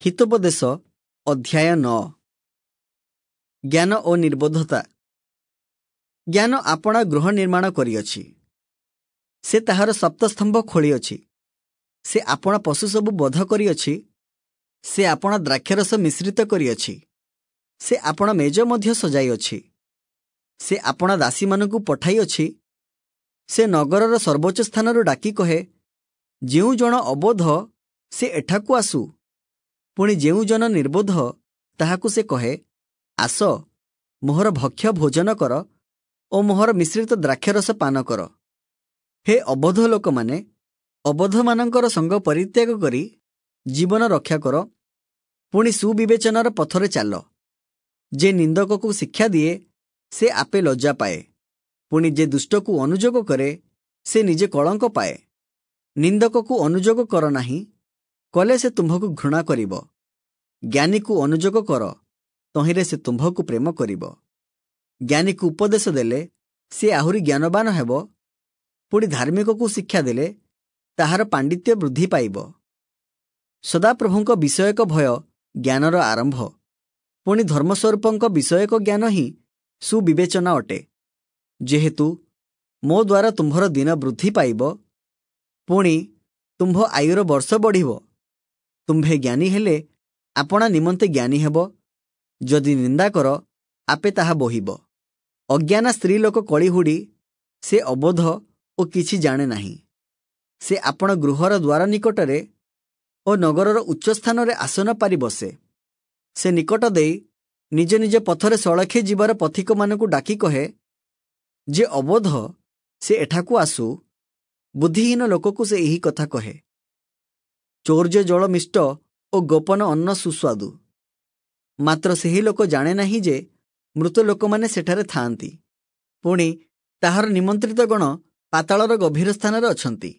हितोपदेश अध्याय 9 ज्ञान और निर्बोधता। ज्ञान आपणा गृह निर्माण करिअछि। से ताहार सप्तस्तंभ खोलिअछि। से आपणा पशु सबु बध करिअछि। से आपणा द्राक्षरस मिश्रित करिअछि। से आपणा मेज मध्य सजाइअछि। से आपणा दासीमानकु पठाइअछि। से नगरर सर्वोच्च स्थानरु डाकी कहे, जेउ जण अबोध से एठाकु आसु। पुणी जेउ जन निर्बोध ताहाकु से कहे, आस मोहर भक्ष्य भोजन कर ओ मोहर मिश्रित द्राक्षरस पान कर। हे अबोध लोक माने, अबोध मानकर संग परित्याग करी जीवन रक्षा कर। पुणी सुविवेचनार पथरे चाल। जे निंदककु शिक्षा दिए से आपे लज्जा पाए। पुणी जे दुष्टकु अनुजोग करे से निजे कलंक पाए। निंदककु अनुजोग कर नाही, कले से तुम्भकु घृणा करिब। ज्ञानीकु अनुजोग कर, तहिरे से तुम्भकु प्रेम करिब। ज्ञानीकु उपदेश देले से आहुरी ज्ञानवान हेब। पुणी धार्मिककु शिक्षा देले ताहार पांडित्य वृद्धि पाइब। सदाप्रभुंक विषयक भय ज्ञानर आरंभ। पुणी धर्मस्वरूपंक विषयक ज्ञान ही सुविवेचना अटे। जेहेतु मो द्वारा तुम्भर दिन वृद्धि पाइब, पुणी तुम्भ आयुर वर्ष बढ़िब। तुम्भे ज्ञानी हेले आपणा निमंते ज्ञानी हेब। जदि निंदा कर आपे ताहा बोहिब। अज्ञाना स्त्री लोक कलिहुडी से अबोध ओ किछि जाने नाही। से आपण गृहर द्वार निकटरे ओ नगरर उच्च स्थानरे आसन पारि बसे। से निकट देई निज निज पथरे सळखे जीवार पथिक मानकु डाकी कहे, जे अबोध से एठाकु आसु। बुद्धिहीन लोककु से एही कथा कहे। चौर्य जल मिष्ट ओ गोपन अन्न सुस्वादु। मात्र सेही लोक जाने नाही जे मृत लोकमाने सेठारे थांती। पुणी ताहार निमंत्रित गण पाताळर गभीर स्थानरे अछंती।